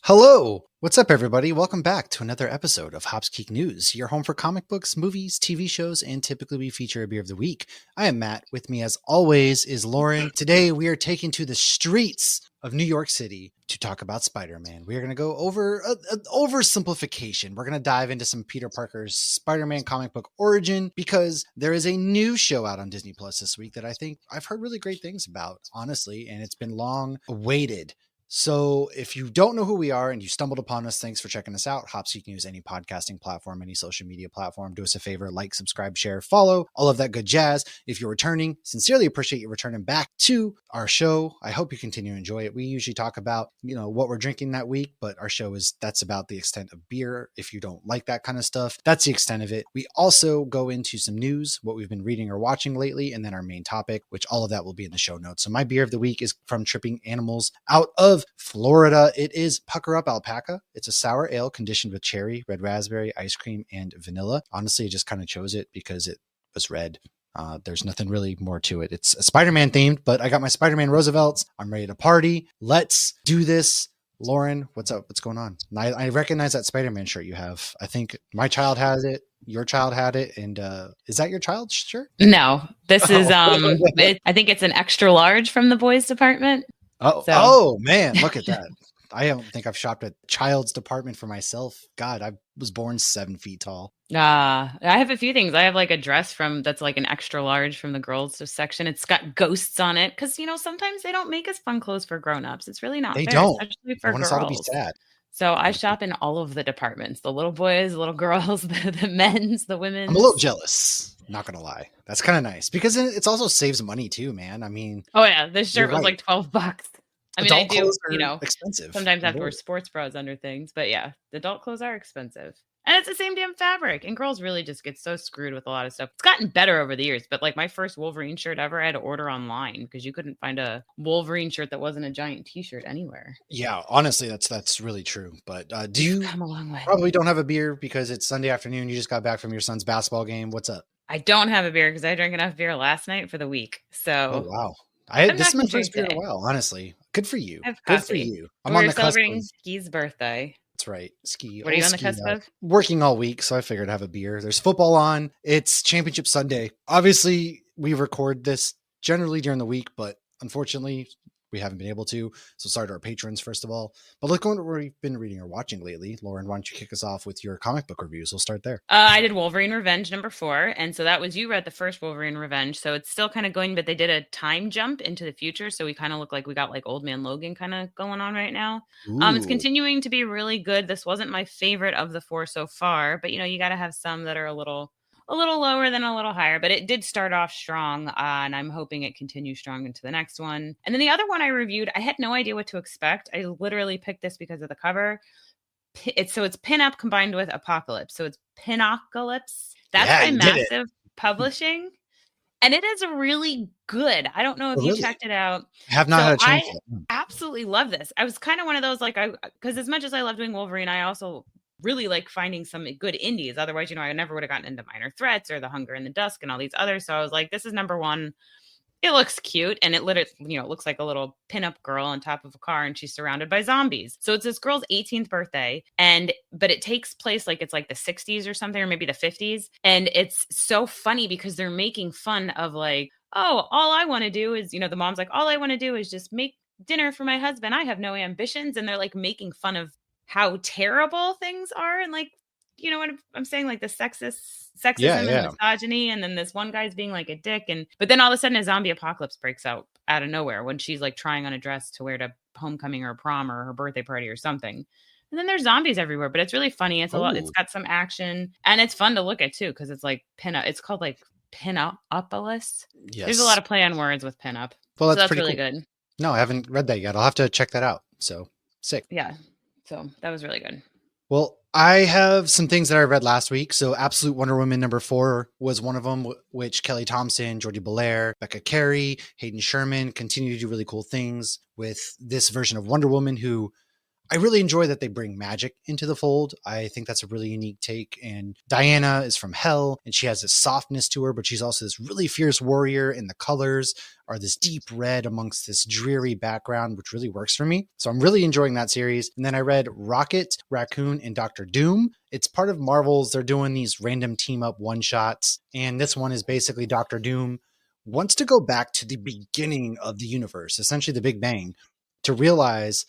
Hello! What's up, everybody? Welcome back to another episode of hopsgeeknews, your home for comic books, movies, TV shows, and typically we feature a beer of the week. I am Matt. With me, as always, is Lauren. Today, we are taking to the streets of New York City to talk about Spider-Man. We are going to go over an oversimplification. We're going to dive into some Peter Parker's Spider-Man comic book origin because there is a new show out on Disney Plus this week that I think I've heard really great things about, honestly, and it's been long awaited. So if you don't know who we are and you stumbled upon us, thanks for checking us out. Hop Geek News, any podcasting platform, any social media platform. Do us a favor, like, subscribe, share, follow, all of that good jazz. If you're returning, sincerely appreciate you returning back to our show. I hope you continue to enjoy it. We usually talk about, what we're drinking that week, but our show that's about the extent of beer. If you don't like that kind of stuff, that's the extent of it. We also go into some news, what we've been reading or watching lately, and then our main topic, which all of that will be in the show notes. So my beer of the week is from Tripping Animals out of Florida. It is Pucker Up Alpaca. It's a sour ale conditioned with cherry, red raspberry, ice cream, and vanilla. Honestly, I just kind of chose it because it was red. There's nothing really more to it. It's Spider-Man themed, but I got my Spider-Man Roosevelts. I'm ready to party. Let's do this. Lauren, what's up? What's going on? I recognize that Spider-Man shirt you have. I think my child has it. Your child had it. And is that your child's shirt? No, this is, I think it's an extra large from the boys department. Oh man, look at that. I don't think I've shopped at child's department for myself. God, I was born 7 feet tall. I have a few things. I have like a dress that's like an extra large from the girls section. It's got ghosts on it because, sometimes they don't make us fun clothes for grown-ups. It's really not They fair, don't. especially for I want girls. us all to be sad. So I shop in all of the departments, the little boys, the little girls, the men's, the women's. I'm a little jealous, not going to lie. That's kind of nice because it also saves money too, man. I mean. Oh yeah, this shirt was like $12. I mean, adult I do, clothes are expensive. Sometimes I have to wear sports bras under things, but yeah, the adult clothes are expensive. And it's the same damn fabric. And girls really just get so screwed with a lot of stuff. It's gotten better over the years, but like my first Wolverine shirt ever, I had to order online because you couldn't find a Wolverine shirt that wasn't a giant t-shirt anywhere. Yeah, honestly, that's really true. But do you come a long way. Probably don't have a beer because it's Sunday afternoon. You just got back from your son's basketball game. What's up? I don't have a beer because I drank enough beer last night for the week. So oh wow. This is my first beer in a while, honestly. Good for you. Good for you. I'm on the celebrating Ski's birthday. That's right. Ski. What are you on the cusp of? Working all week, so I figured I'd have a beer. There's football on. It's Championship Sunday. Obviously, we record this generally during the week, but unfortunately, we haven't been able to. So sorry to our patrons, first of all. But let's go into what we've been reading or watching lately. Lauren, why don't you kick us off with your comic book reviews? We'll start there. I did Wolverine Revenge #4. And so that was, you read the first Wolverine Revenge. So it's still kind of going, but they did a time jump into the future. So we kind of look like we got like Old Man Logan kind of going on right now. It's continuing to be really good. This wasn't my favorite of the 4 so far, but you got to have some that are a little lower than a little higher, but it did start off strong, and I'm hoping it continues strong into the next one. And then the other one I reviewed, I had no idea what to expect. I literally picked this because of the cover. It's Pinup combined with Apocalypse. So it's Pinocalypse. That's by Massive Publishing. And it is really good. I don't know if you checked it out. I have not had a chance yet. I absolutely love this. I was kind of one of those, because as much as I love doing Wolverine, I also really like finding some good indies. Otherwise, I never would have gotten into Minor Threats or The Hunger in the Dusk and all these others. So I was like, this is #1. It looks cute. And it literally, it looks like a little pinup girl on top of a car and she's surrounded by zombies. So it's this girl's 18th birthday. But it takes place it's like the 60s or something, or maybe the 50s. And it's so funny because they're making fun of like, oh, all I want to do is, the mom's like, all I want to do is just make dinner for my husband. I have no ambitions. And they're like making fun of how terrible things are, and like, what I'm saying, like the sexism and misogyny, and then this one guy's being like a dick, but then all of a sudden a zombie apocalypse breaks out of nowhere when she's like trying on a dress to wear to homecoming or prom or her birthday party or something, and then there's zombies everywhere. But it's really funny. It's a lot. It's got some action and it's fun to look at too, because it's like pinup. It's called like Pinupopolis. Yes. There's a lot of play on words with pinup. Well, that's really cool. Good. No, I haven't read that yet. I'll have to check that out. So sick. Yeah. So that was really good. Well, I have some things that I read last week. So Absolute Wonder Woman #4 was one of them, which Kelly Thompson, Jordie Bellaire, Becca Carey, Hayden Sherman continue to do really cool things with this version of Wonder Woman, who I really enjoy that they bring magic into the fold. I think that's a really unique take. And Diana is from Hell, and she has this softness to her, but she's also this really fierce warrior, and the colors are this deep red amongst this dreary background, which really works for me. So I'm really enjoying that series. And then I read Rocket, Racoon, and Doctor Doom. It's part of Marvel's. They're doing these random team up one shots. And this one is basically Doctor Doom wants to go back to the beginning of the universe, essentially the Big Bang, to realize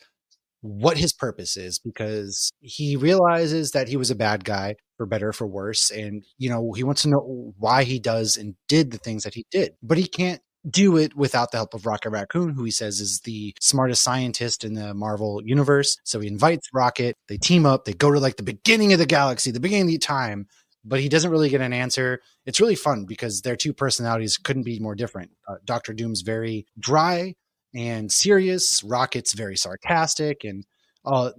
what his purpose is, because he realizes that he was a bad guy for better or for worse. And, you know, he wants to know why he does and did the things that he did, but he can't do it without the help of Rocket Raccoon, who he says is the smartest scientist in the Marvel universe. So he invites Rocket, they team up, they go to like the beginning of the galaxy, the beginning of the time, but he doesn't really get an answer. It's really fun because their two personalities couldn't be more different. Doctor Doom's very dry and serious. Rocket's very sarcastic, and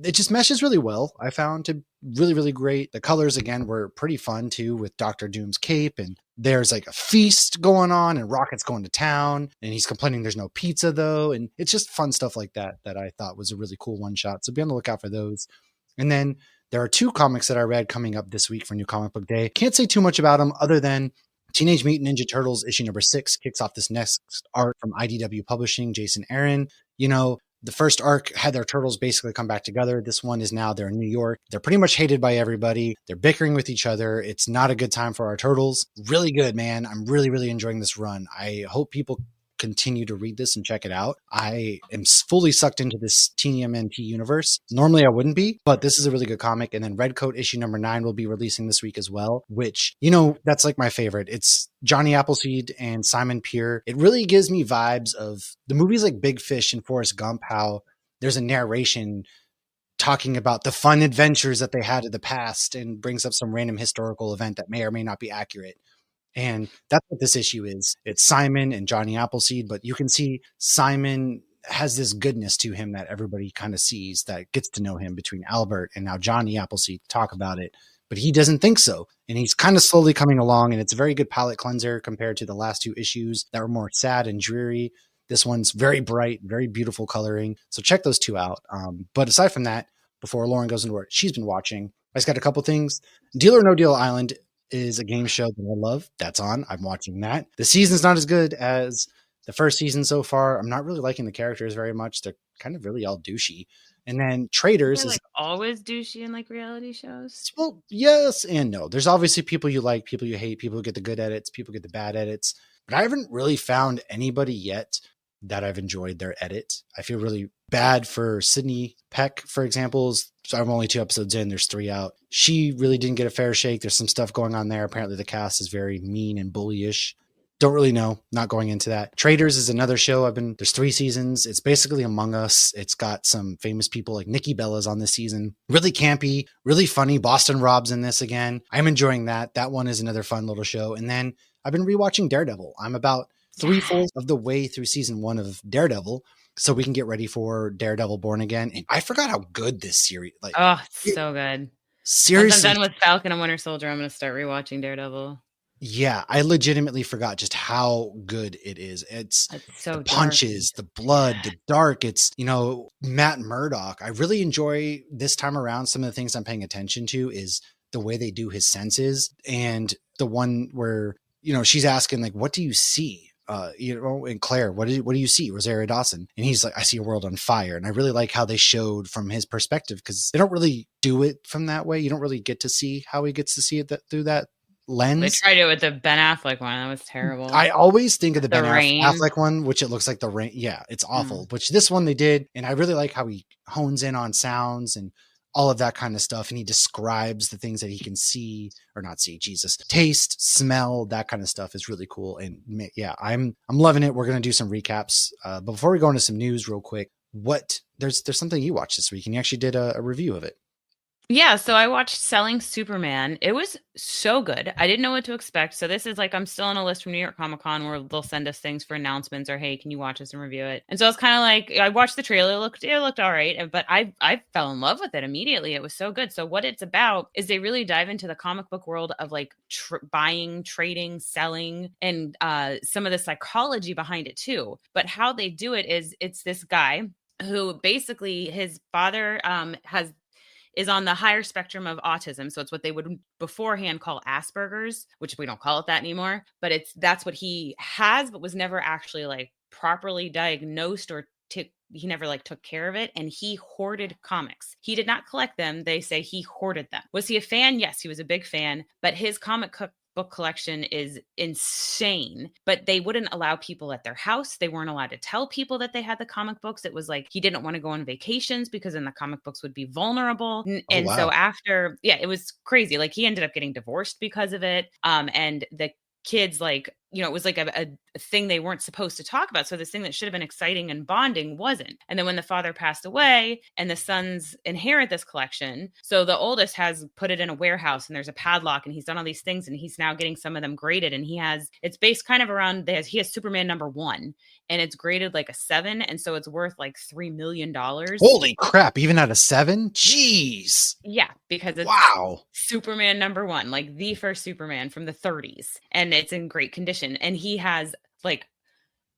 it just meshes really well. I found to really, really great. The colors again were pretty fun too, with Doctor Doom's cape, and there's like a feast going on, and Rocket's going to town, and he's complaining there's no pizza though, and it's just fun stuff like that that I thought was a really cool one shot. So be on the lookout for those. And then there are two comics that I read coming up this week for New Comic Book Day. Can't say too much about them other than Teenage Mutant Ninja Turtles issue number 6 kicks off this next arc from IDW Publishing, Jason Aaron. You know, the first arc had their turtles basically come back together. This one is now they're in New York. They're pretty much hated by everybody. They're bickering with each other. It's not a good time for our turtles. Really good, man. I'm really, really enjoying this run. I hope people continue to read this and check it out. I am fully sucked into this TMNT universe. Normally I wouldn't be, but this is a really good comic. And then Redcoat issue number 9 will be releasing this week as well, which, you know, that's like my favorite. It's Johnny Appleseed and Simon Pegg. It really gives me vibes of the movies like Big Fish and Forrest Gump, how there's a narration talking about the fun adventures that they had in the past and brings up some random historical event that may or may not be accurate. And that's what this issue is. It's Simon and Johnny Appleseed, but you can see Simon has this goodness to him that everybody kind of sees, that gets to know him, between Albert and now Johnny Appleseed talk about it, but he doesn't think so. And he's kind of slowly coming along, and it's a very good palate cleanser compared to the last 2 issues that were more sad and dreary. This one's very bright, very beautiful coloring. So check those 2 out. But aside from that, before Lauren goes into what she's been watching, I just got a couple things. Deal or No Deal Island is a game show that I love. That's on. I'm watching that. The season's not as good as the first season so far. I'm not really liking the characters very much. They're kind of really all douchey. And then Traders They're is like always douchey in like reality shows. well, yes and no. There's obviously people you like, people you hate, people who get the good edits, people get the bad edits. But I haven't really found anybody yet that I've enjoyed their edit. I feel really bad for Sydney Peck, for example. So I'm only 2 episodes in. There's 3 out. She really didn't get a fair shake. There's some stuff going on there. Apparently the cast is very mean and bullyish. Don't really know. Not going into that. Traders is another show. There's 3 seasons. It's basically Among Us. It's got some famous people like Nikki Bella's on this season. Really campy, really funny. Boston Rob's in this again. I'm enjoying that. That one is another fun little show. And then I've been rewatching Daredevil. I'm about 3/4 of the way through season 1 of Daredevil, so we can get ready for Daredevil Born Again. And I forgot how good this series, like, oh, it's so good. Seriously. Once I'm done with Falcon and Winter Soldier, I'm going to start rewatching Daredevil. Yeah, I legitimately forgot just how good it is. It's so the punches, the blood, the dark. It's, you know, Matt Murdock. I really enjoy this time around. Some of the things I'm paying attention to is the way they do his senses, and the one where, you know, she's asking like, what do you see? You know, and Claire, what do you see? Rosario Dawson. And he's like, I see a world on fire. And I really like how they showed from his perspective, because they don't really do it from that way. You don't really get to see how he gets to see it through that lens. They tried it with the Ben Affleck one. That was terrible. I always think of the Ben Affleck one, which it looks like the rain. Yeah, it's awful. Which this one they did. And I really like how he hones in on sounds and all of that kind of stuff. And he describes the things that he can see or not see, taste, smell, that kind of stuff is really cool. And yeah, I'm loving it. We're going to do some recaps. But before we go into some news real quick, there's something you watched this week, and you actually did a review of it. Yeah, so I watched Selling Superman. It was so good. I didn't know what to expect. So this is like, I'm still on a list from New York Comic Con where they'll send us things for announcements or, hey, can you watch this and review it? And so I was kind of like, I watched the trailer. It looked all right. But I fell in love with it immediately. It was so good. So what it's about is they really dive into the comic book world of like buying, trading, selling, and some of the psychology behind it too. But how they do it is it's this guy. who basically his father is on the higher spectrum of autism. So it's what they would beforehand call Asperger's, which we don't call it that anymore. But that's what he has, but was never actually like properly diagnosed or he never like took care of it. And he hoarded comics. He did not collect them. They say he hoarded them. Was he a fan? Yes, he was a big fan. But his book collection is insane, but they wouldn't allow people at their house. They weren't allowed to tell people that they had the comic books. It was like he didn't want to go on vacations because then the comic books would be vulnerable. And so after, it was crazy. Like he ended up getting divorced because of it. And the kids, like, it was like a thing they weren't supposed to talk about. So this thing that should have been exciting and bonding wasn't. And then when the father passed away and the sons inherit this collection, so the oldest has put it in a warehouse and there's a padlock and he's done all these things and he's now getting some of them graded. And it's based kind of around, he has Superman #1 and it's graded like a 7. And so it's worth like $3 million. Holy crap. Even at a 7? Jeez. Yeah. Because it's Superman #1, like the first Superman from the 30s. And it's in great condition. And he has like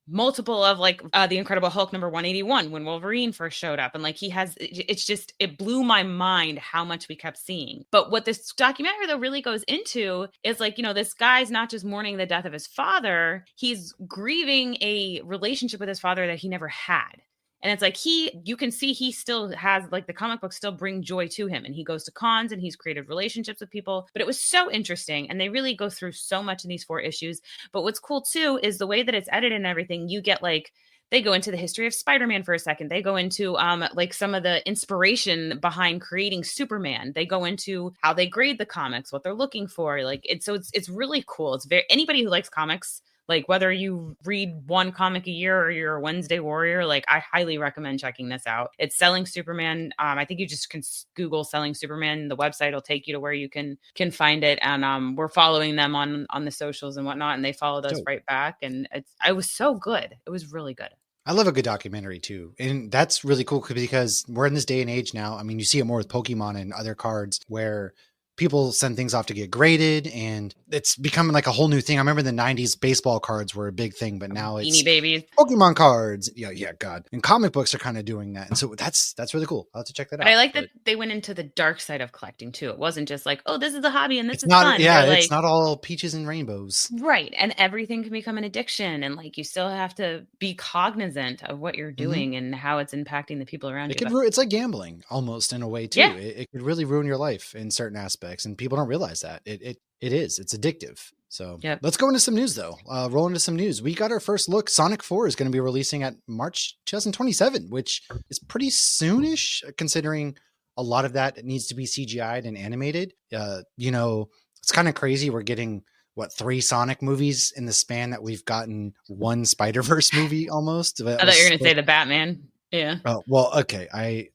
multiple of like the Incredible Hulk #181 when Wolverine first showed up. And like it blew my mind how much we kept seeing. But what this documentary though really goes into is like, this guy's not just mourning the death of his father, he's grieving a relationship with his father that he never had. And it's like you can see he still has like the comic books still bring joy to him and he goes to cons and he's created relationships with people. But it was so interesting. And they really go through so much in these 4 issues. But what's cool too is the way that it's edited and everything. You get like, they go into the history of Spider-Man for a second. They go into like some of the inspiration behind creating Superman. They go into how they grade the comics, what they're looking for. Like it's really cool. It's anybody who likes comics, like whether you read one comic a year or you're a Wednesday warrior, like I highly recommend checking this out. It's Selling Superman. I think you just can Google Selling Superman. The website will take you to where you can find it. And we're following them on the socials and whatnot. And they followed us right back. And it was so good. It was really good. I love a good documentary too. And that's really cool because we're in this day and age now. I mean, you see it more with Pokemon and other cards where people send things off to get graded and it's becoming like a whole new thing. I remember in the 90s baseball cards were a big thing, but now it's Beanie Babies, Pokemon cards. Yeah, God. And comic books are kind of doing that. And so that's really cool. I'll have to check that out. I like that they went into the dark side of collecting too. It wasn't just like, oh, this is a hobby and this is not fun. Yeah, like, it's not all peaches and rainbows. Right. And everything can become an addiction. And like you still have to be cognizant of what you're doing and how it's impacting the people around you. It's like gambling almost in a way too. Yeah. It could really ruin your life in certain aspects and people don't realize that it's addictive. So Let's go into some news though. Roll into some news. We got our first look. Sonic 4 is going to be releasing at March 2027, which is pretty soonish considering a lot of that needs to be CGI'd and animated. It's kind of crazy. We're getting 3 Sonic movies in the span that we've gotten 1 Spider-Verse movie almost. I thought you were going to say the Batman. Yeah. Oh, well, okay. I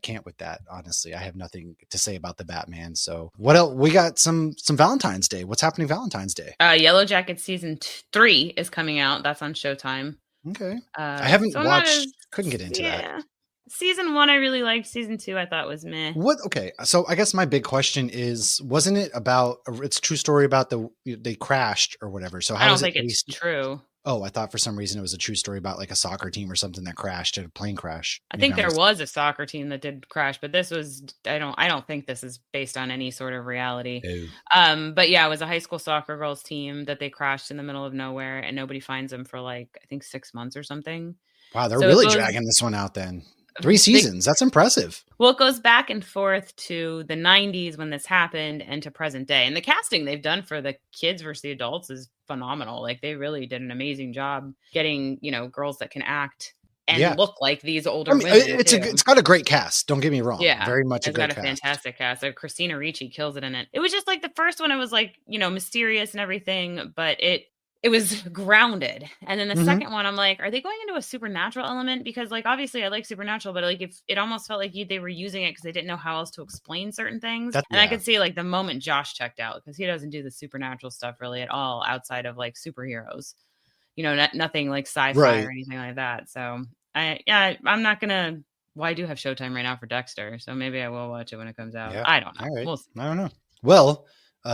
can't with that. Honestly, I have nothing to say about the Batman. So what else? We got some Valentine's Day. What's happening Valentine's Day? Yellow Jacket season 3 is coming out. That's on Showtime. Okay. I haven't watched. Couldn't get into that. Season 1, I really liked. Season 2, I thought was meh. What? Okay. So I guess my big question is, wasn't it about, it's a true story about they crashed or whatever. So how I don't think it's true. Oh, I thought for some reason it was a true story about like a soccer team or something that crashed at a plane crash. I think there was a soccer team that did crash, but this was, I don't think this is based on any sort of reality. No. But yeah, it was a high school soccer girls team that they crashed in the middle of nowhere and nobody finds them for like, I think 6 months or something. Wow. They're really dragging this one out then. 3 seasons. That's impressive. Well, it goes back and forth to the 90s when this happened and to present day. And the casting they've done for the kids versus the adults is phenomenal. Like they really did an amazing job getting, girls that can act and look like these older women. It's got a great cast. Don't get me wrong. Yeah. Very much a great cast. It's got a fantastic cast. So Christina Ricci kills it in it. It was just like the first one, it was like, mysterious and everything, but it was grounded. And then the second one, I'm like, are they going into a supernatural element? Because like, obviously I like supernatural, but like if it almost felt like they were using it because they didn't know how else to explain certain things. I could see like the moment Josh checked out because he doesn't do the supernatural stuff really at all outside of like superheroes, nothing like sci-fi or anything like that. So I'm not going to, well, I do have Showtime right now for Dexter. So maybe I will watch it when it comes out. Yeah. I don't know. All right. We'll see. I don't know. Well,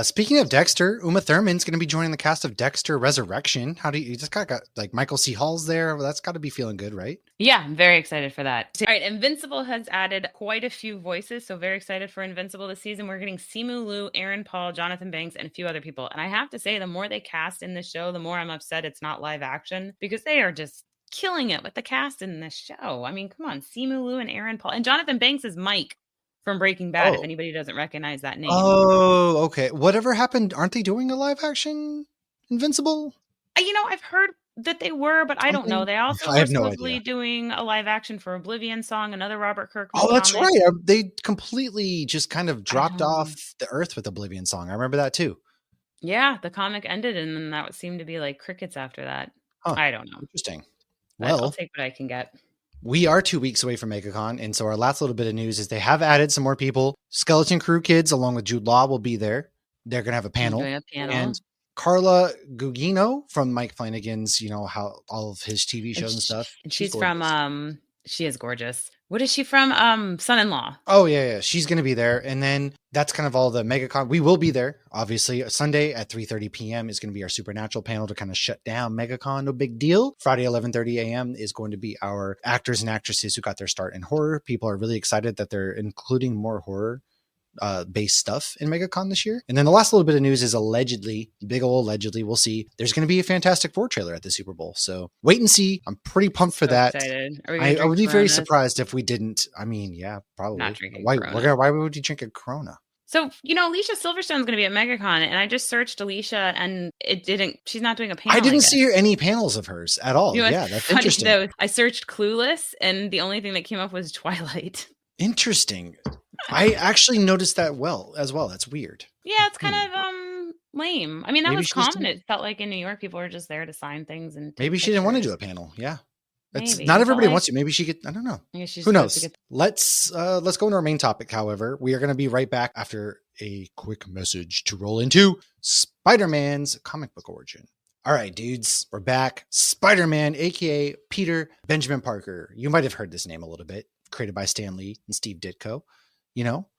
Speaking of Dexter, Uma Thurman's going to be joining the cast of Dexter Resurrection. How do you just got like Michael C. Hall's there? Well, that's got to be feeling good, right? Yeah, I'm very excited for that. All right, Invincible has added quite a few voices, so very excited for Invincible this season. We're getting Simu Liu, Aaron Paul, Jonathan Banks, and a few other people. And I have to say, the more they cast in this show, the more I'm upset it's not live action, because they are just killing it with the cast in this show. I mean, come on, Simu Liu and Aaron Paul. And Jonathan Banks is Mike from Breaking Bad, if anybody doesn't recognize that name. Oh, okay. Whatever happened? Aren't they doing a live action Invincible? I've heard that they were, but I don't know. They also I were have no supposedly idea. doing a live action for Oblivion Song, another Robert Kirkman Oh, that's comic. right. They completely just kind of dropped off the earth with Oblivion Song. I remember that too. Yeah, the comic ended, and then that would seem to be like crickets after that. Huh. I don't know. Interesting. Well, I'll take what I can get. We are 2 weeks away from MegaCon, and so our last little bit of news is they have added some more people. Skeleton Crew kids, along with Jude Law, will be there. They're going to have a panel. And Carla Gugino from Mike Flanagan's, how all of his TV shows and stuff. And she's from, she is gorgeous. What is she from? Son-in-Law. Oh, yeah. She's going to be there. And then that's kind of all the MegaCon. We will be there, obviously. Sunday at 3:30 p.m. is going to be our Supernatural panel to kind of shut down MegaCon. No big deal. Friday, 11:30 a.m. is going to be our actors and actresses who got their start in horror. People are really excited that they're including more horror based stuff in MegaCon this year. And then the last little bit of news is allegedly, big old allegedly, we'll see, there's going to be a Fantastic Four trailer at the Super Bowl. So wait and see. I'm pretty pumped for that. I would be very surprised if we didn't. I mean, yeah, probably. Not drinking why would you drink a Corona? So, Alicia Silverstone's going to be at MegaCon, and I just searched Alicia, and she's not doing a panel. I didn't see any panels of hers at all. Yeah, that's interesting. Though, I searched Clueless, and the only thing that came up was Twilight. Interesting. I actually noticed that as well. That's weird. Yeah, it's kind of lame. I mean, that was common. It felt like in New York, people were just there to sign things. And maybe she didn't want to do a panel. Yeah. Not everybody wants to. Maybe she could. I don't know. Who knows? Let's go into our main topic. However, we are going to be right back after a quick message to roll into Spider-Man's comic book origin. All right, dudes, we're back. Spider-Man, aka Peter Benjamin Parker. You might have heard this name a little bit. Created by Stan Lee and Steve Ditko.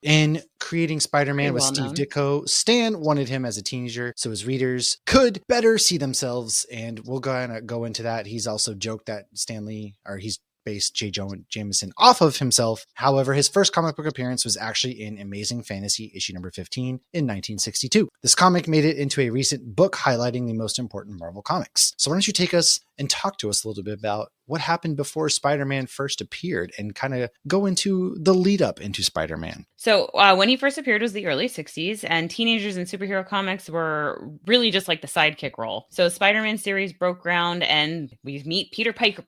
In creating Spider-Man with Steve Ditko, Stan wanted him as a teenager so his readers could better see themselves, and we'll go into that. He's also joked that he's based J. Jonah Jameson off of himself. However, his first comic book appearance was actually in Amazing Fantasy issue number 15 in 1962. This comic made it into a recent book highlighting the most important Marvel comics. So why don't you take us and talk to us a little bit about what happened before Spider-Man first appeared and kind of go into the lead up into Spider-Man. So when he first appeared was the early 60s, and teenagers in superhero comics were really just like the sidekick role. So Spider-Man series broke ground, and we meet Peter Parker,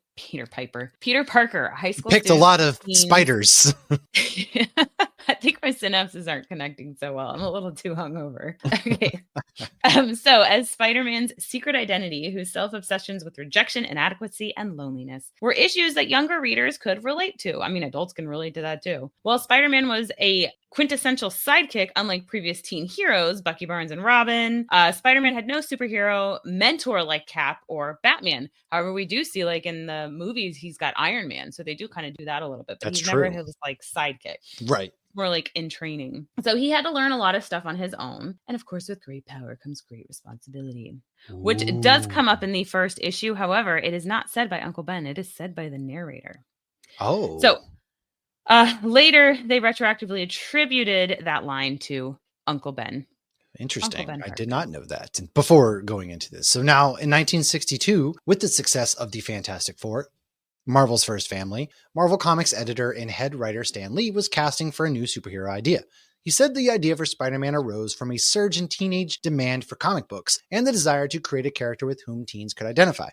a high school picked a lot of spiders. I think my synapses aren't connecting so well. I'm a little too hungover. Okay. So as Spider-Man's secret identity, whose self-obsessions with rejection, inadequacy, and loneliness were issues that younger readers could relate to. I mean, adults can relate to that too. While Spider-Man was a quintessential sidekick, unlike previous teen heroes, Bucky Barnes and Robin, Spider-Man had no superhero mentor like Cap or Batman. However, we do see, like in the movies, he's got Iron Man, so they do kind of do that a little bit. But That's he's true. never his like sidekick. Right. More like in training. So he had to learn a lot of stuff on his own. And of course, with great power comes great responsibility, which does come up in the first issue. However, it is not said by Uncle Ben. It is said by the narrator. Oh. So later, they retroactively attributed that line to Uncle Ben. Interesting. I did not know that before going into this. So now in 1962, with the success of the Fantastic Four, Marvel's first family, Marvel Comics editor and head writer Stan Lee was casting for a new superhero idea. He said the idea for Spider-Man arose from a surge in teenage demand for comic books and the desire to create a character with whom teens could identify.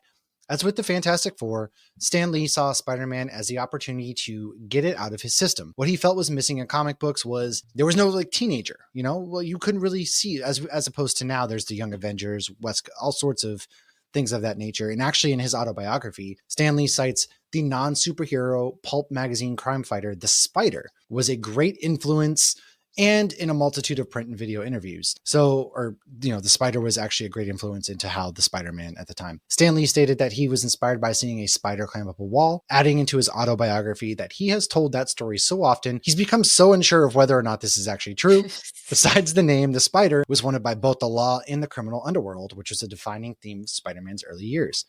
As with the Fantastic Four, Stan Lee saw Spider-Man as the opportunity to get it out of his system. What he felt was missing in comic books was there was no like teenager, well, you couldn't really see as opposed to now there's the Young Avengers, all sorts of things of that nature. And actually in his autobiography, Stan Lee cites the non-superhero pulp magazine crime fighter, The Spider, was a great influence and in a multitude of print and video interviews. The spider was actually a great influence into how the Spider-Man at the time. Stan Lee stated that he was inspired by seeing a spider climb up a wall, adding into his autobiography that he has told that story so often, he's become so unsure of whether or not this is actually true. Besides the name, the spider was wanted by both the law and the criminal underworld, which was a defining theme of Spider-Man's early years.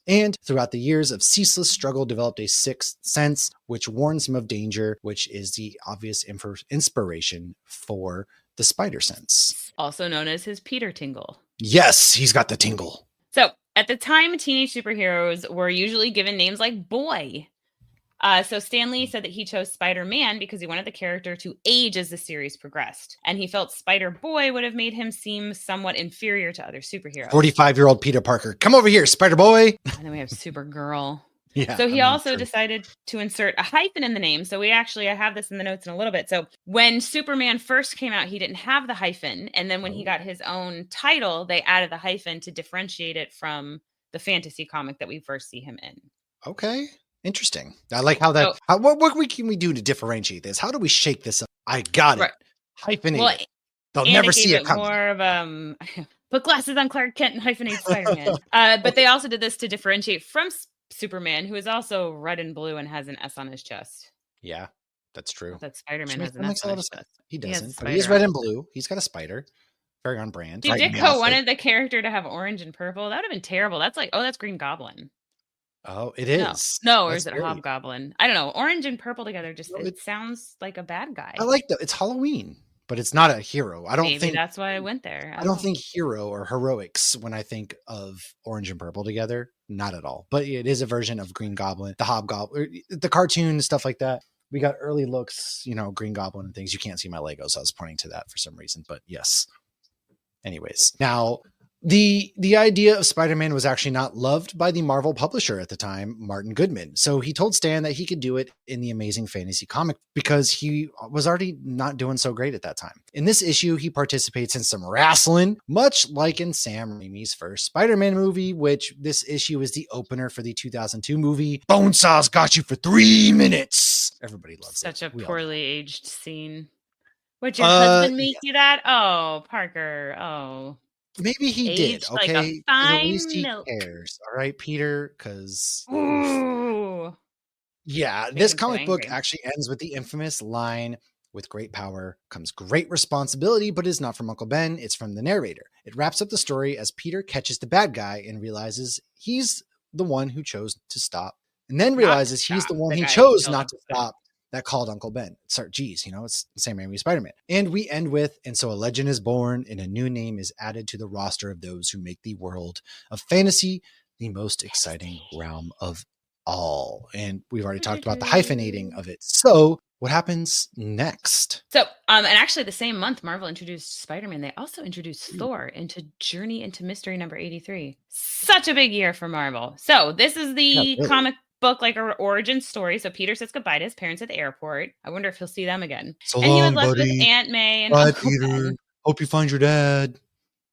And throughout the years of ceaseless struggle, developed a sixth sense, which warns him of danger, which is the obvious inspiration for the spider sense. Also known as his Peter tingle. Yes, he's got the tingle. So at the time, teenage superheroes were usually given names like Boy. So Stan Lee said that he chose Spider-Man because he wanted the character to age as the series progressed. And he felt Spider-Boy would have made him seem somewhat inferior to other superheroes. 45-year-old Peter Parker. Come over here, Spider-Boy. And then we have Supergirl. Yeah. So he also decided to insert a hyphen in the name. So I have this in the notes in a little bit. So when Superman first came out, he didn't have the hyphen. And then when he got his own title, they added the hyphen to differentiate it from the fantasy comic that we first see him in. Okay. Interesting. I like how that. What can we do to differentiate this? How do we shake this up? I got it. Hyphenate. Well, they'll never see it coming. More of put glasses on Clark Kent and hyphenate Spider-Man. But they also did this to differentiate from Superman, who is also red and blue and has an S on his chest. Yeah, that's true. That Spider-Man has an S on his chest. He doesn't. But he is red and blue. He's got a spider. Very on brand. Dude, Ditko wanted the character to have orange and purple. That would have been terrible. That's that's Green Goblin. Oh, it is. No, or is it a Hobgoblin? I don't know. Orange and purple together it sounds like a bad guy. I like that. It's Halloween, but it's not a hero. I don't think that's why I went there. I don't think hero or heroics when I think of orange and purple together. Not at all. But it is a version of Green Goblin, the Hobgoblin, the cartoon, stuff like that. We got early looks, Green Goblin and things. You can't see my Legos. I was pointing to that for some reason, but yes. Anyways, now the idea of Spider-Man was actually not loved by the Marvel publisher at the time, Martin Goodman. So he told Stan that he could do it in the Amazing Fantasy comic because he was already not doing so great at that time. In this issue, he participates in some wrestling, much like in Sam Raimi's first Spider-Man movie, which this issue is the opener for the 2002 movie, Bonesaw's Got You for 3 minutes. Everybody loves Such it. Such a poorly aged scene. Would your husband make you that? Oh, Parker. Oh. Maybe he did. Okay. Like a fine at least he milk. cares. All right, Peter. Because yeah, this comic book actually ends with the infamous line, "With great power comes great responsibility," but it's not from Uncle Ben. It's from the narrator. It wraps up the story as Peter catches the bad guy and realizes he's the one who chose to stop, and then realizes he's the one he chose not to stop. That called Uncle Ben. Sorry, geez, it's the same Raimi Spider-Man. And we end with, and so a legend is born and a new name is added to the roster of those who make the world of fantasy the most exciting realm of all. And we've already talked about the hyphenating of it. So what happens next? So, and actually the same month Marvel introduced Spider-Man, they also introduced Thor into Journey into Mystery number 83. Such a big year for Marvel. So this is the comic book, like an origin story. So Peter says goodbye to his parents at the airport. I wonder if he'll see them again. So and long, he was left buddy. with Aunt May and Bye, Uncle Peter. Ben. Hope you find your dad.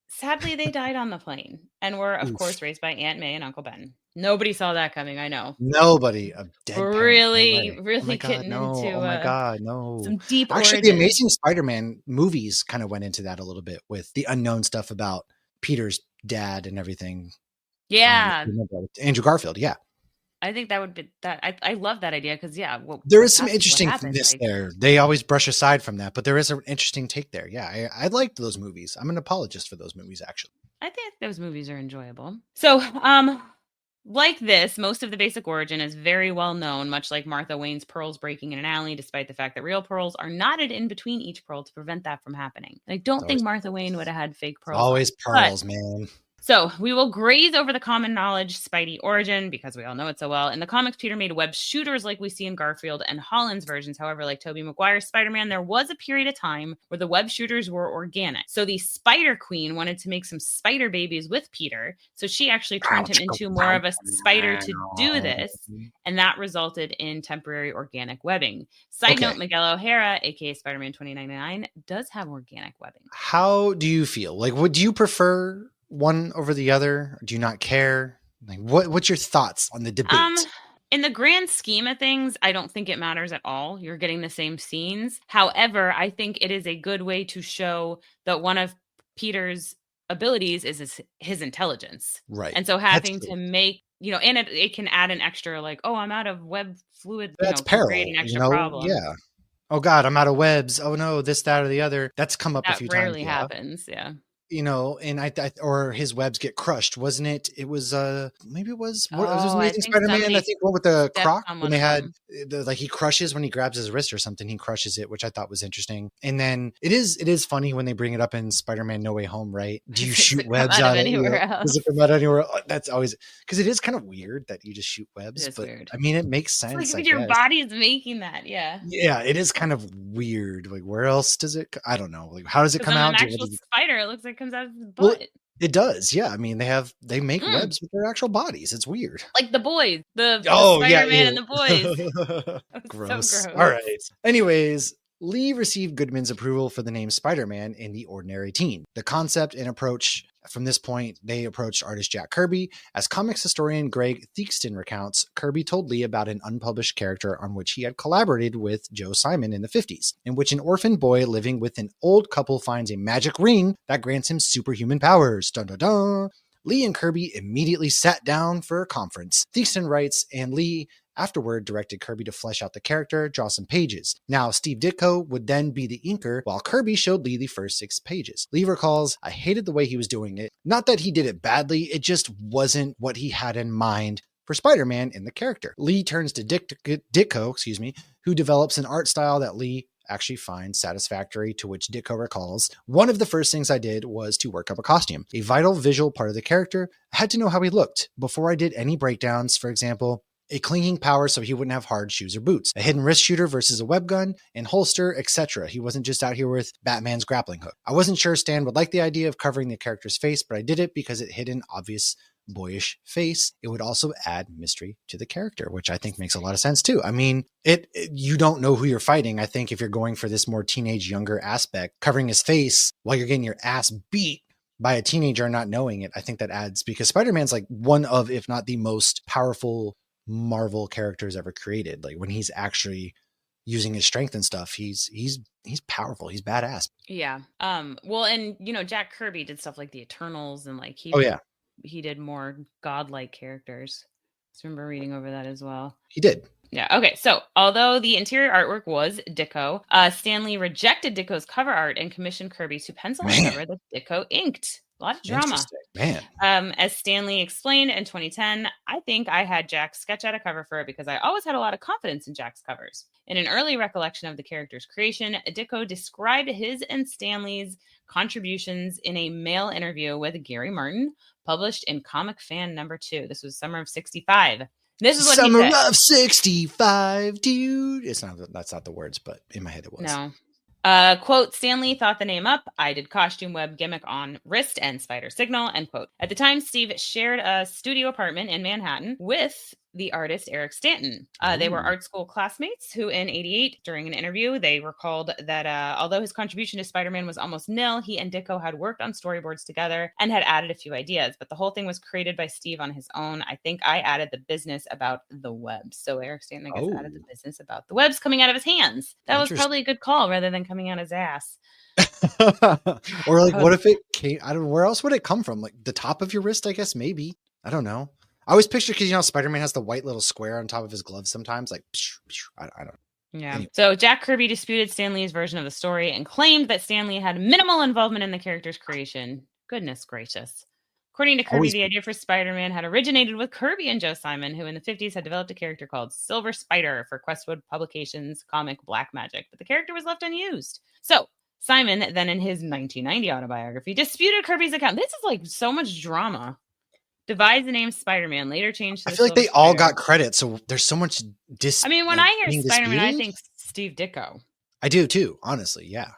Sadly, they died on the plane and were, of course, raised by Aunt May and Uncle Ben. Nobody saw that coming, I know. Nobody. A dead really God, getting no. into Oh my God, no. some deep Actually, origins. the Amazing Spider-Man movies kind of went into that a little bit with the unknown stuff about Peter's dad and everything. Yeah. Andrew Garfield, yeah. I think that would be that. I love that idea because there is some interesting this there. They always brush aside from that, but there is an interesting take there. Yeah, I liked those movies. I'm an apologist for those movies, actually. I think those movies are enjoyable. So, like this, most of the basic origin is very well known, much like Martha Wayne's pearls breaking in an alley, despite the fact that real pearls are knotted in between each pearl to prevent that from happening. I don't think Martha Wayne would have had fake pearls. Always pearls, man. So we will graze over the common knowledge Spidey origin because we all know it so well. In the comics, Peter made web shooters like we see in Garfield and Holland's versions. However, like Tobey Maguire's Spider-Man, there was a period of time where the web shooters were organic. So the Spider Queen wanted to make some spider babies with Peter. So she actually turned him into more of a spider to do this. And that resulted in temporary organic webbing. Side note, Miguel O'Hara, aka Spider-Man 2099, does have organic webbing. How do you feel? Like, would you prefer one over the other? Do you not care? Like, what's your thoughts on the debate? In the grand scheme of things, I don't think it matters at all. You're getting the same scenes. However, I think it is a good way to show that one of Peter's abilities is his intelligence. Right. And so That's having true. to make, and it can add an extra like, oh, I'm out of web fluid, That's can create peril, an extra problem. Yeah. Oh God, I'm out of webs. Oh no, this, that, or the other. That's come up a That few times. rarely Yeah. happens. Yeah. And I or his webs get crushed, wasn't it? It was maybe it was it was Oh, I Amazing think Spider-Man. I somebody think one with the stepped croc on when one they of had them. like he crushes when he grabs his wrist or something. He crushes it, which I thought was interesting. And then it is funny when they bring it up in Spider-Man No Way Home, right? Do you Does shoot it come webs out of out of anywhere does else? it come out anywhere? That's always because it is kind of weird that you just shoot It webs, is but weird. I mean it makes It's like sense, I if your guess. body is making that, yeah. Yeah, it is kind of weird. Like where else does it? I don't know. Like how does it Because come on an out? actual spider, it looks like it comes out of his Well, butt. it does. Yeah. I mean, they make Mm, webs with their actual bodies. It's weird. like the boys, the Oh, yeah, Spider-Man and ew. the boys. That was so Gross. All gross. right. Anyways, Lee received Goodman's approval for the name Spider-Man in The Ordinary Teen. The concept and approach from this point, they approached artist Jack Kirby. As comics historian Greg Theakston recounts, Kirby told Lee about an unpublished character on which he had collaborated with Joe Simon in the 50s, in which an orphan boy living with an old couple finds a magic ring that grants him superhuman powers. Dun dun dun. Lee and Kirby immediately sat down for a conference. Theakston writes, and Lee afterward directed Kirby to flesh out the character, draw some pages. Now, Steve Ditko would then be the inker, while Kirby showed Lee the first 6 pages. Lee recalls, I hated the way he was doing it. Not that he did it badly, it just wasn't what he had in mind for Spider-Man in the character. Lee turns to Ditko, who develops an art style that Lee actually finds satisfactory, to which Ditko recalls, one of the first things I did was to work up a costume, a vital visual part of the character. I had to know how he looked before I did any breakdowns. For example, a clinging power so he wouldn't have hard shoes or boots, a hidden wrist shooter versus a web gun, and holster, etc. He wasn't just out here with Batman's grappling hook. I wasn't sure Stan would like the idea of covering the character's face, but I did it because it hid an obvious boyish face. It would also add mystery to the character, which I think makes a lot of sense too. I mean, you don't know who you're fighting. I think if you're going for this more teenage, younger aspect, covering his face while you're getting your ass beat by a teenager and not knowing it, I think that adds, because Spider-Man's like one of, if not the most powerful Marvel characters ever created. Like when he's actually using his strength and stuff, he's powerful. He's badass. Yeah. Well, and Jack Kirby did stuff like the Eternals, and like he did more godlike characters. I just remember reading over that as well. He did. Yeah. Okay. So, although the interior artwork was Ditko, Stan Lee rejected Ditko's cover art and commissioned Kirby to pencil a cover that Ditko inked. A lot of drama. Man. As Stan Lee explained in 2010, I think I had Jack sketch out a cover for it because I always had a lot of confidence in Jack's covers. In an early recollection of the character's creation, Ditko described his and Stan Lee's contributions in a mail interview with Gary Martin, published in Comic Fan #2. This was summer of '65. This is what Summer he said. of '65, dude. That's not the words, but in my head it was. No. Quote, Stan Lee thought the name up. I did costume web gimmick on wrist and spider signal, end quote. At the time, Steve shared a studio apartment in Manhattan with the artist Eric Stanton. They were art school classmates who in '88, during an interview, they recalled that although his contribution to Spider-Man was almost nil, he and Ditko had worked on storyboards together and had added a few ideas, but the whole thing was created by Steve on his own. I think I added the business about the webs. So Eric Stanton, I guess, added the business about the webs coming out of his hands. That was probably a good call rather than coming out his ass. Or like, what if it came, I don't know, where else would it come from? Like the top of your wrist, I guess, maybe. I don't know. I always picture, because Spider-Man has the white little square on top of his glove sometimes, like I don't know. Yeah. Anyway. So Jack Kirby disputed Stan Lee's version of the story and claimed that Stan Lee had minimal involvement in the character's creation. Goodness gracious. According to Kirby, the idea for Spider-Man had originated with Kirby and Joe Simon, who in the 50s had developed a character called Silver Spider for Questwood Publications comic Black Magic, but the character was left unused. So Simon, then in his 1990 autobiography, disputed Kirby's account. This is like so much drama. Devised the name Spider-Man, later changed to I feel like they all got credit, so there's so much I mean, when I hear Spider-Man, I think Steve Ditko. I do too, honestly, yeah.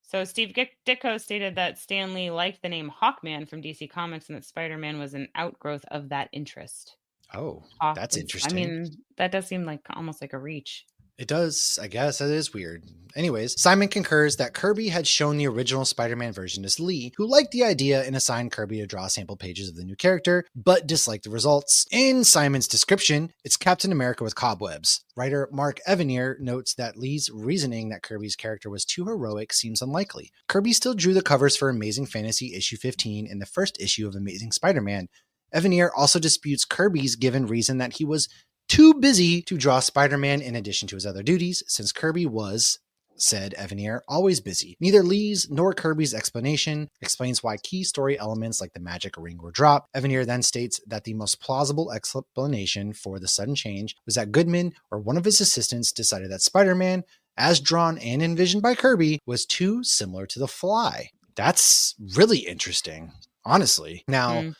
So Steve Ditko stated that Stan Lee liked the name Hawkman from DC Comics and that Spider-Man was an outgrowth of that interest. Oh, that's interesting. I mean, that does seem like almost like a reach. It does. I guess that is weird. Anyways, Simon concurs that Kirby had shown the original Spider-Man version to Lee, who liked the idea and assigned Kirby to draw sample pages of the new character, but disliked the results. In Simon's description, it's Captain America with cobwebs. Writer Mark Evanier notes that Lee's reasoning that Kirby's character was too heroic seems unlikely. Kirby still drew the covers for Amazing Fantasy issue 15 in the first issue of Amazing Spider-Man. Evanier also disputes Kirby's given reason that he was too busy to draw Spider-Man in addition to his other duties, since Kirby was, said Evanier, always busy. Neither Lee's nor Kirby's explanation explains why key story elements like the magic ring were dropped. Evanier then states that the most plausible explanation for the sudden change was that Goodman or one of his assistants decided that Spider-Man, as drawn and envisioned by Kirby, was too similar to the Fly. That's really interesting, honestly. Now,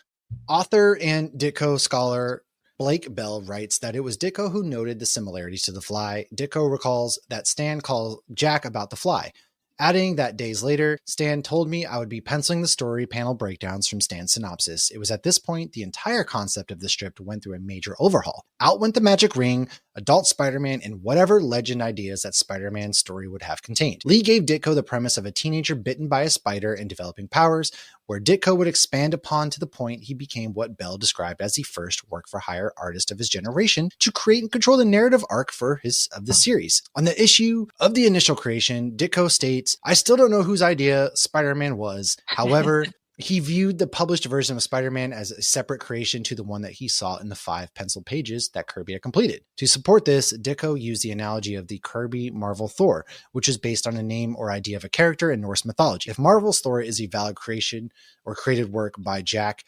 author and Ditko scholar Blake Bell writes that it was Ditko who noted the similarities to the Fly. Ditko recalls that Stan called Jack about the Fly, adding that days later, Stan told me I would be penciling the story panel breakdowns from Stan's synopsis. It was at this point the entire concept of the strip went through a major overhaul. Out went the magic ring, adult Spider-Man, and whatever legend ideas that Spider-Man's story would have contained. Lee gave Ditko the premise of a teenager bitten by a spider and developing powers, where Ditko would expand upon to the point he became what Bell described as the first work-for-hire artist of his generation to create and control the narrative arc of the series. On the issue of the initial creation, Ditko states, I still don't know whose idea Spider-Man was. However, he viewed the published version of Spider-Man as a separate creation to the one that he saw in the 5 pencil pages that Kirby had completed. To support this, Ditko used the analogy of the Kirby Marvel Thor, which is based on a name or idea of a character in Norse mythology. If Marvel's Thor is a valid creation or created work by Jack,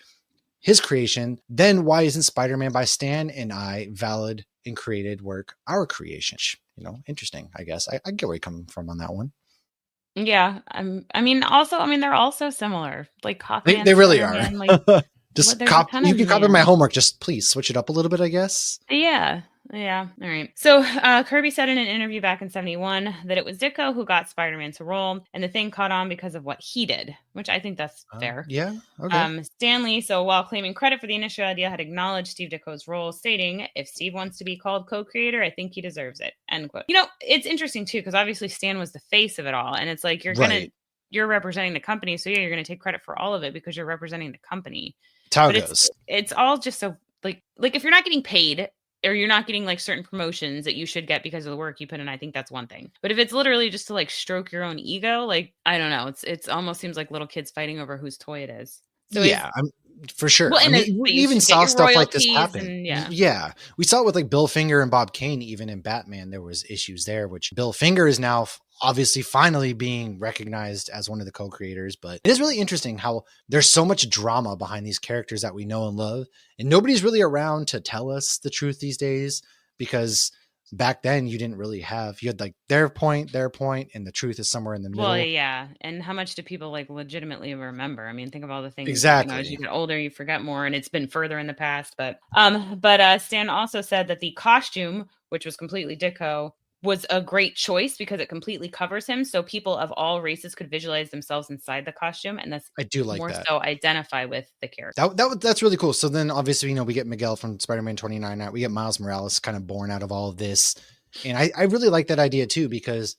his creation, then why isn't Spider-Man by Stan and I valid and created work, our creation? Interesting, I guess. I get where you're coming from on that one. Yeah, they're all so similar. Like Hawkman, they really are. Like, just you can copy my homework. Just please switch it up a little bit, I guess. Yeah. All right. So Kirby said in an interview back in 71 that it was Ditko who got Spider-Man to roll, and the thing caught on because of what he did, which I think that's fair. Yeah. Okay. Stan Lee, so while claiming credit for the initial idea, had acknowledged Steve Ditko's role, stating, if Steve wants to be called co-creator, I think he deserves it. End quote. It's interesting too, because obviously Stan was the face of it all. And it's like, you're representing the company. So yeah, you're going to take credit for all of it because you're representing the company. That's how it goes. It's all just so like if you're not getting paid, or you're not getting like certain promotions that you should get because of the work you put in, I think that's one thing. But if it's literally just to like stroke your own ego, like, I don't know, it's almost seems like little kids fighting over whose toy it is. So yeah, for sure. Well, we even saw stuff like this happen. And, yeah, we saw it with like Bill Finger and Bob Kane. Even in Batman, there was issues there, which Bill Finger is now obviously finally being recognized as one of the co-creators. But it is really interesting how there's so much drama behind these characters that we know and love, and nobody's really around to tell us the truth these days, because back then you didn't really have, you had like their point, and the truth is somewhere in the middle. Well, yeah. And how much do people like legitimately remember? I mean, think of all the things exactly. As you get older, you forget more, and it's been further in the past. But Stan also said that the costume, which was completely Ditko, was a great choice because it completely covers him, so people of all races could visualize themselves inside the costume, and that's I do like more that. so identify with the character. That's really cool. So then obviously, we get Miguel from Spider-Man 29 out. We get Miles Morales kind of born out of all of this. And I really like that idea too, because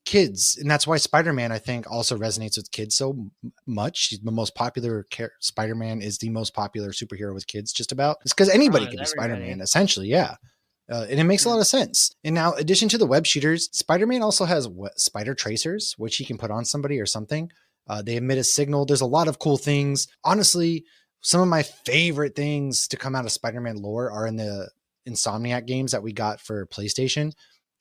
kids, and that's why Spider-Man, I think, also resonates with kids so much. He's the most popular Spider-Man is the most popular superhero with kids, just about. It's because anybody can be Spider-Man, essentially. Yeah. And it makes a lot of sense. And now, in addition to the web shooters, Spider-Man also has spider tracers, which he can put on somebody or something. They emit a signal. There's a lot of cool things. Honestly, some of my favorite things to come out of Spider-Man lore are in the Insomniac games that we got for PlayStation.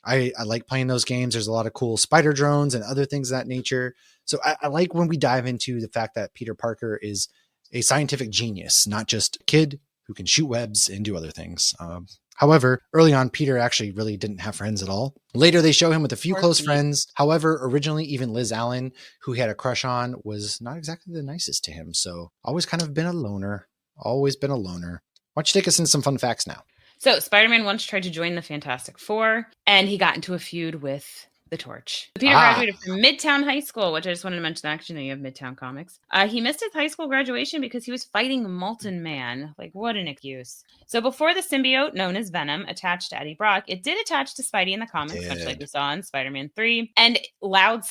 I like playing those games. There's a lot of cool spider drones and other things of that nature. So I like when we dive into the fact that Peter Parker is a scientific genius, not just a kid who can shoot webs and do other things. However, early on, Peter actually really didn't have friends at all. Later, they show him with a few close friends. However, originally, even Liz Allen, who he had a crush on, was not exactly the nicest to him. So always kind of been a loner. Always been a loner. Why don't you take us into some fun facts now? So Spider-Man once tried to join the Fantastic Four, and he got into a feud with The Torch. Peter graduated from Midtown High School, which I just wanted to mention. Actually, you have Midtown Comics. He missed his high school graduation because he was fighting Molten Man. Like, what an excuse. So before the symbiote, known as Venom, attached to Eddie Brock, it did attach to Spidey in the comics, much like we saw in Spider-Man 3. And loud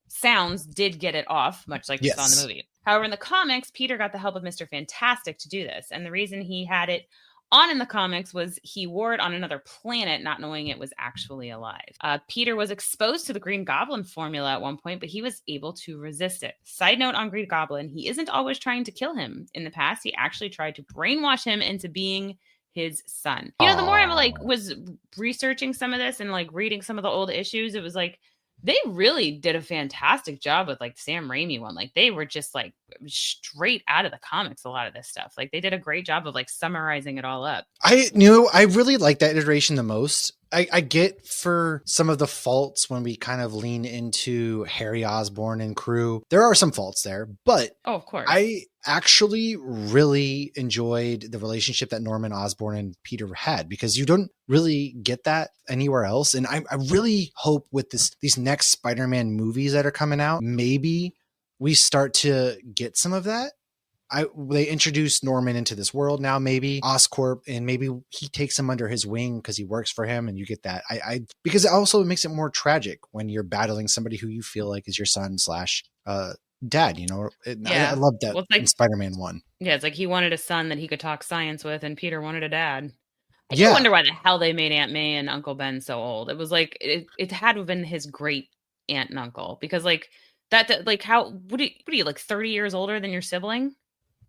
sounds did get it off, much like we saw in the movie. However, in the comics, Peter got the help of Mr. Fantastic to do this. And the reason he had it on in the comics was he wore it on another planet, not knowing it was actually alive. Peter was exposed to the Green Goblin formula at one point, but he was able to resist it. Side note on Green Goblin, he isn't always trying to kill him. In the past, he actually tried to brainwash him into being his son. You know, the more I was researching some of this and like reading some of the old issues, it was like, they really did a fantastic job with like Sam Raimi one. Like they were just like straight out of the comics, a lot of this stuff. Like they did a great job of like summarizing it all up. I really like that iteration the most. I get for some of the faults when we kind of lean into Harry Osborn and crew. There are some faults there, but of course, I actually really enjoyed the relationship that Norman Osborn and Peter had, because you don't really get that anywhere else. And I really hope with these next Spider-Man movies that are coming out, maybe we start to get some of that. They introduced Norman into this world now, maybe Oscorp, and maybe he takes him under his wing because he works for him, and you get that. Because it also makes it more tragic when you're battling somebody who you feel like is your son / dad, you know. I love that. Well, like, in Spider-Man 1. Yeah, it's like he wanted a son that he could talk science with, and Peter wanted a dad. I wonder why the hell they made Aunt May and Uncle Ben so old. It was like it had to have been his great aunt and uncle, because like that like how what are you like 30 years older than your sibling?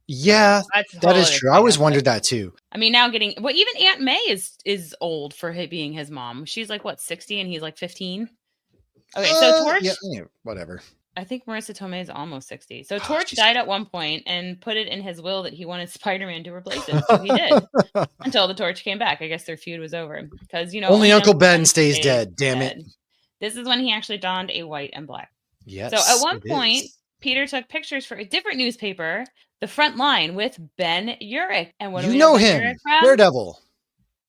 Yeah, that is true. I always wondered that too. I mean, now even Aunt May is old for being his mom. She's like what, 60 and he's like 15. Okay, so Torch. Yeah, whatever. I think Marissa Tomei is almost 60. So Torch died at one point and put it in his will that he wanted Spider-Man to replace him. So he did until the Torch came back. I guess their feud was over because only Uncle Ben stays dead. Damn it! This is when he actually donned a white and black. Yes. So at one point, Peter took pictures for a different newspaper, The Front Line, with Ben Urich. And what do we know him? Daredevil.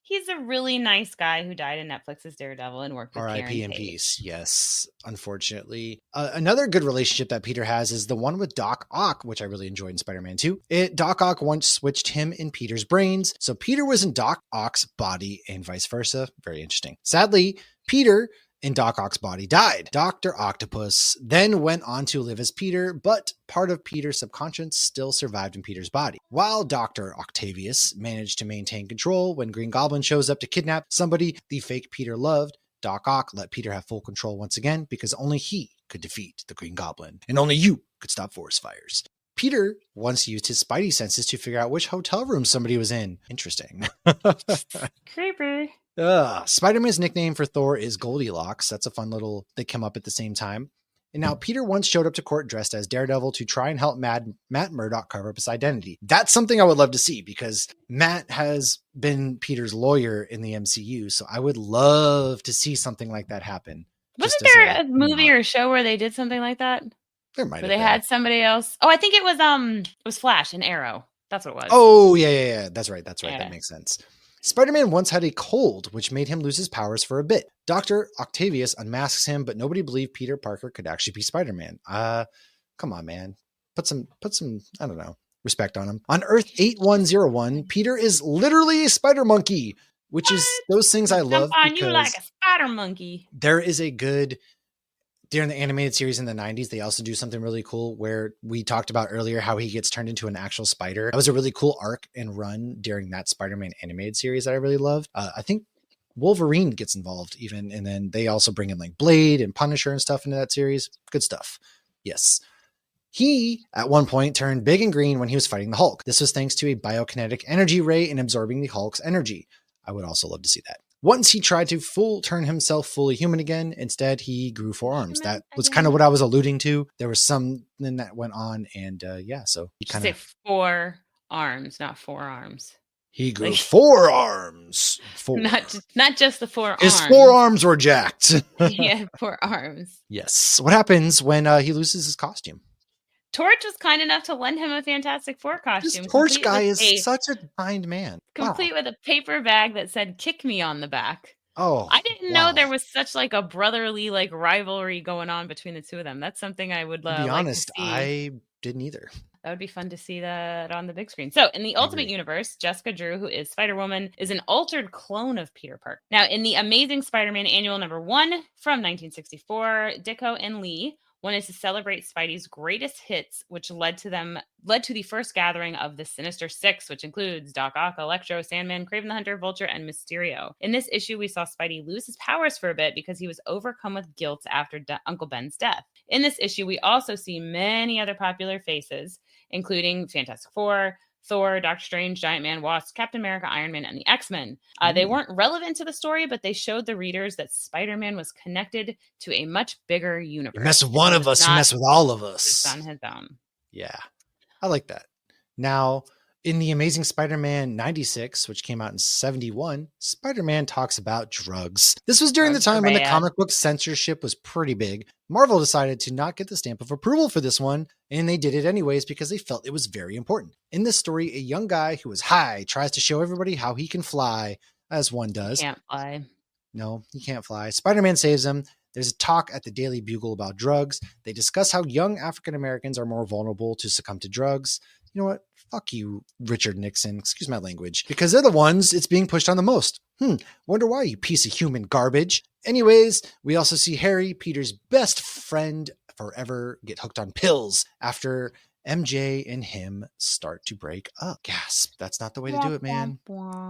He's a really nice guy who died in Netflix's Daredevil and worked with R.I.P. in peace. Yes, unfortunately. Another good relationship that Peter has is the one with Doc Ock, which I really enjoyed in Spider-Man 2. Doc Ock once switched him in Peter's brains, so Peter was in Doc Ock's body and vice versa. Very interesting. Sadly, Peter in Doc Ock's body died. Dr. Octopus then went on to live as Peter, but part of Peter's subconscious still survived in Peter's body. While Dr. Octavius managed to maintain control, when Green Goblin shows up to kidnap somebody the fake Peter loved, Doc Ock let Peter have full control once again, because only he could defeat the Green Goblin, and only you could stop forest fires. Peter once used his spidey senses to figure out which hotel room somebody was in. Interesting. Creepy. Spider-Man's nickname for Thor is Goldilocks. That's a fun little, they come up at the same time. And now Peter once showed up to court dressed as Daredevil to try and help Matt Murdock cover up his identity. That's something I would love to see, because Matt has been Peter's lawyer in the MCU. So I would love to see something like that happen. Wasn't there a movie or a show where they did something like that? There might have been. They had somebody else. Oh, I think it was Flash and Arrow. That's what it was. Oh, yeah. That's right. Yeah. That makes sense. Spider-Man once had a cold, which made him lose his powers for a bit. Dr. Octavius unmasks him, but nobody believed Peter Parker could actually be Spider-Man. Come on, man. Put some, I don't know, respect on him. On Earth 8101, Peter is literally a spider monkey, which is those things I love. On you like a spider monkey. There is a good... During the animated series in the 90s, they also do something really cool where we talked about earlier how he gets turned into an actual spider. That was a really cool arc and run during that Spider-Man animated series that I really loved. I think Wolverine gets involved even, and then they also bring in like Blade and Punisher and stuff into that series. Good stuff. Yes. He, at one point, turned big and green when he was fighting the Hulk. This was thanks to a biokinetic energy ray and absorbing the Hulk's energy. I would also love to see that. Once he tried to turn himself fully human again. Instead, he grew 4 arms. That was kind of what I was alluding to. There was something that went on, and so he kind of say 4 arms, not 4 arms. He grew 4 arms. 4. Not just the 4 arms. His 4 arms were jacked. Yeah, 4 arms. Yes. What happens when he loses his costume? Torch was kind enough to lend him a Fantastic Four costume. This Torch guy is such a kind man. Complete with a paper bag that said "Kick Me" on the back. Oh, I didn't didn't know there was such like a brotherly like rivalry going on between the two of them. That's something I would To be like to honest, see. I didn't either. That would be fun to see that on the big screen. So, in the Ultimate Universe, Jessica Drew, who is Spider-Woman, is an altered clone of Peter Parker. Now, in the Amazing Spider-Man Annual #1 from 1964, Ditko and Lee wanted to celebrate Spidey's greatest hits, which led to the first gathering of the Sinister Six, which includes Doc Ock, Electro, Sandman, Kraven the Hunter, Vulture, and Mysterio. In this issue, we saw Spidey lose his powers for a bit because he was overcome with guilt after Uncle Ben's death. In this issue, we also see many other popular faces, including Fantastic Four, Thor, Doctor Strange, Giant Man, Wasp, Captain America, Iron Man, and the X-Men. They weren't relevant to the story, but they showed the readers that Spider-Man was connected to a much bigger universe. You mess with one of us, you mess with all of us. On his own. Yeah, I like that. Now, in the Amazing Spider-Man 96, which came out in 71, Spider-Man talks about drugs. This was during the time when the comic book censorship was pretty big. Marvel decided to not get the stamp of approval for this one, and they did it anyways because they felt it was very important. In this story, a young guy who is high tries to show everybody how he can fly, as one does. He can't fly. No, he can't fly. Spider-Man saves him. There's a talk at the Daily Bugle about drugs. They discuss how young African Americans are more vulnerable to succumb to drugs. You know what? Fuck you, Richard Nixon. Excuse my language. Because they're the ones it's being pushed on the most. Wonder why, you piece of human garbage. Anyways, we also see Harry, Peter's best friend forever, get hooked on pills after MJ and him start to break up. Gasp. That's not the way to do it, man.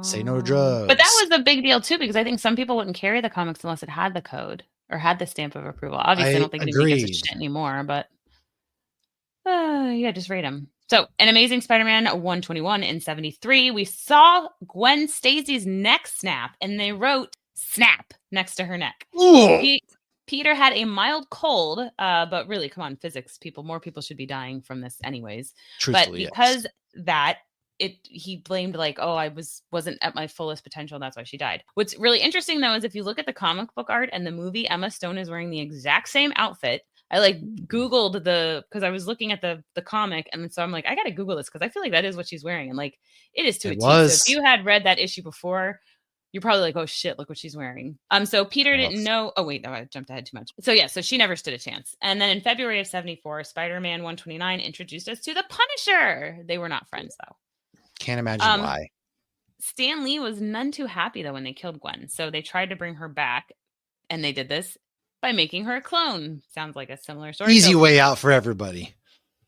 Say no to drugs. But that was a big deal, too, because I think some people wouldn't carry the comics unless it had the code or had the stamp of approval. Obviously, I don't think anybody gives a shit anymore, but yeah, just read them. So, in Amazing Spider-Man 121 in 73, we saw Gwen Stacy's neck snap, and they wrote "snap" next to her neck. Peter had a mild cold, but really, come on, physics people. More people should be dying from this anyways. Truthfully, but because that, he blamed like, oh, I wasn't at my fullest potential. That's why she died. What's really interesting, though, is if you look at the comic book art and the movie, Emma Stone is wearing the exact same outfit. I like Googled because I was looking at the comic, and so I'm like, I gotta Google this because I feel like that is what she's wearing, and like it is to a T. So if you had read that issue before, you're probably like, oh shit, look what she's wearing. So Peter didn't know. Oh wait, no, I jumped ahead too much. So yeah, so she never stood a chance. And then in February of 74, Spider-Man 129 introduced us to the Punisher. They were not friends though. Can't imagine why. Stan Lee was none too happy though when they killed Gwen, so they tried to bring her back, and they did this by making her a clone. Sounds like a similar story. Easy way out for everybody.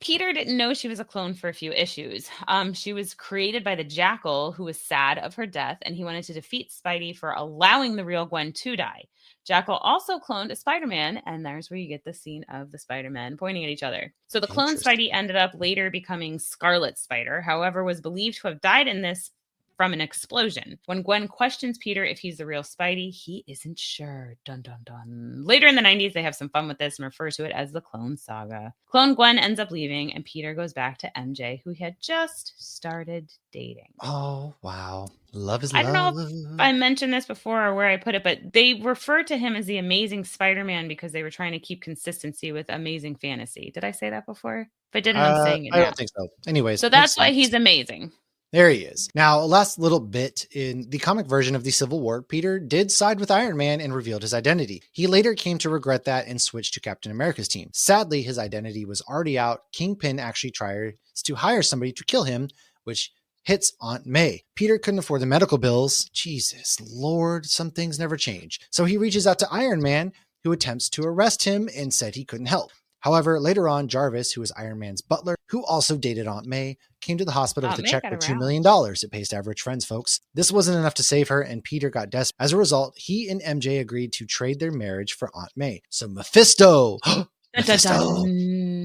Peter didn't know she was a clone for a few issues. She was created by the Jackal, who was sad of her death, and he wanted to defeat Spidey for allowing the real Gwen to die. Jackal also cloned a Spider-Man, and there's where you get the scene of the Spider-Man pointing at each other. So the clone Spidey ended up later becoming Scarlet Spider, however, was believed to have died in this from an explosion. When Gwen questions Peter if he's the real Spidey, he isn't sure. Dun, dun, dun. Later in the 90s, they have some fun with this and refer to it as the Clone Saga. Clone Gwen ends up leaving, and Peter goes back to MJ, who he had just started dating. Oh, wow. Love is love. I don't know if I mentioned this before or where I put it, but they refer to him as the Amazing Spider-Man because they were trying to keep consistency with Amazing Fantasy. Did I say that before? If I didn't, I'm saying it now. I don't think so. Anyways. So that's why he's amazing. There he is. Now, a last little bit in the comic version of the Civil War, Peter did side with Iron Man and revealed his identity. He later came to regret that and switched to Captain America's team. Sadly, his identity was already out. Kingpin actually tries to hire somebody to kill him, which hits Aunt May. Peter couldn't afford the medical bills. Jesus Lord, some things never change. So he reaches out to Iron Man, who attempts to arrest him and said he couldn't help. However, later on, Jarvis, who was Iron Man's butler, who also dated Aunt May, came to the hospital with a check for $2 million. It pays to average friends, folks. This wasn't enough to save her, and Peter got desperate. As a result, he and MJ agreed to trade their marriage for Aunt May. So Mephisto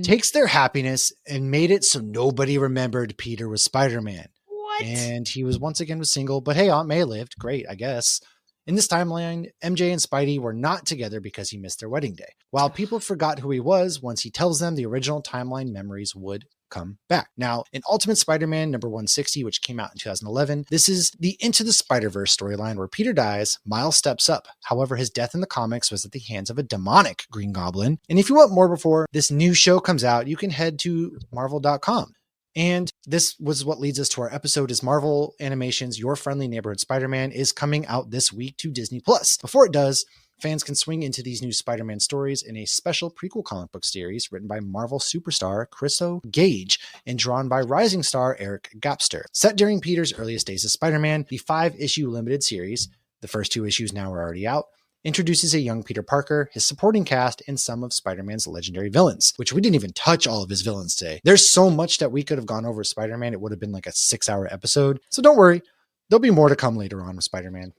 takes their happiness and made it so nobody remembered Peter was Spider-Man. What? And he was once again single, but hey, Aunt May lived. Great, I guess. In this timeline, MJ and Spidey were not together because he missed their wedding day. While people forgot who he was, once he tells them, the original timeline memories would come back. Now, in Ultimate Spider-Man number 160, which came out in 2011, this is the Into the Spider-Verse storyline where Peter dies, Miles steps up. However, his death in the comics was at the hands of a demonic Green Goblin. And if you want more before this new show comes out, you can head to marvel.com. And this was what leads us to our episode is Marvel Animation's Your Friendly Neighborhood Spider-Man is coming out this week to Disney+. Before it does, fans can swing into these new Spider-Man stories in a special prequel comic book series written by Marvel superstar Christo Gage and drawn by rising star Eric Gapster. Set during Peter's earliest days as Spider-Man, the 5-issue limited series, the first 2 issues now are already out, introduces a young Peter Parker, his supporting cast, and some of Spider-Man's legendary villains, which we didn't even touch all of his villains today. There's so much that we could have gone over Spider-Man. It would have been like a 6-hour episode. So don't worry. There'll be more to come later on with Spider-Man.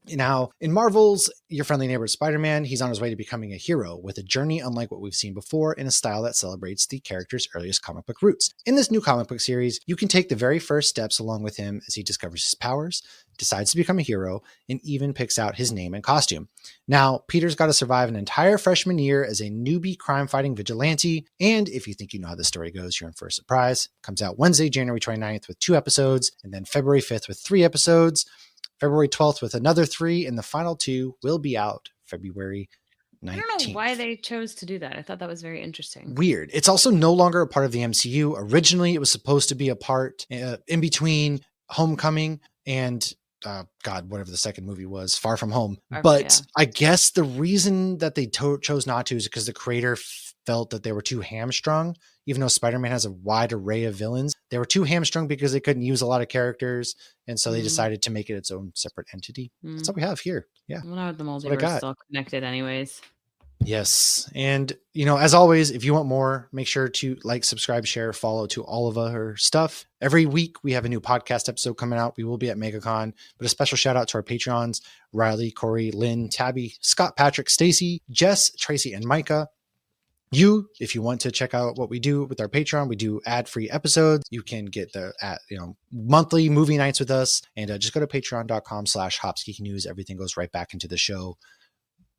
Now, in Marvel's Your Friendly Neighborhood Spider-Man, he's on his way to becoming a hero with a journey unlike what we've seen before in a style that celebrates the character's earliest comic book roots. In this new comic book series, you can take the very first steps along with him as he discovers his powers, decides to become a hero, and even picks out his name and costume. Now, Peter's got to survive an entire freshman year as a newbie crime-fighting vigilante, and if you think you know how this story goes, you're in for a surprise. Comes out Wednesday, January 29th with 2 episodes, and then February 5th with 3 episodes. February 12th with another 3, and the final 2 will be out February 19th. I don't know why they chose to do that. I thought that was very interesting. Weird. It's also no longer a part of the MCU. Originally, it was supposed to be a part in between Homecoming and whatever the second movie was, Far From Home. But I guess the reason that they chose not to is because the creator felt that they were too hamstrung. Even though Spider-Man has a wide array of villains, they were too hamstrung because they couldn't use a lot of characters. And so they decided to make it its own separate entity. That's what we have here. Yeah. Well, now the multiverse is all connected anyways. Yes. And, as always, if you want more, make sure to like, subscribe, share, follow to all of our stuff. Every week we have a new podcast episode coming out. We will be at MegaCon, but a special shout out to our Patreons, Riley, Corey, Lynn, Tabby, Scott, Patrick, Stacy, Jess, Tracy, and Micah. If you want to check out what we do with our Patreon, we do ad-free episodes. You can get the monthly movie nights with us, and just go to patreon.com/hopsgeeknews. Everything goes right back into the show.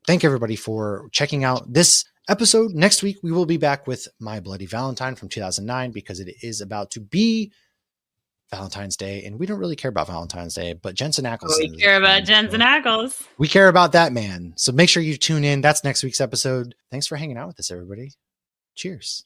Thank everybody for checking out this episode. Next week, we will be back with My Bloody Valentine from 2009 because it is about to be Valentine's Day, and we don't really care about Valentine's Day, but Jensen Ackles. We care about Jensen Ackles. We care about that man. So make sure you tune in. That's next week's episode. Thanks for hanging out with us, everybody. Cheers.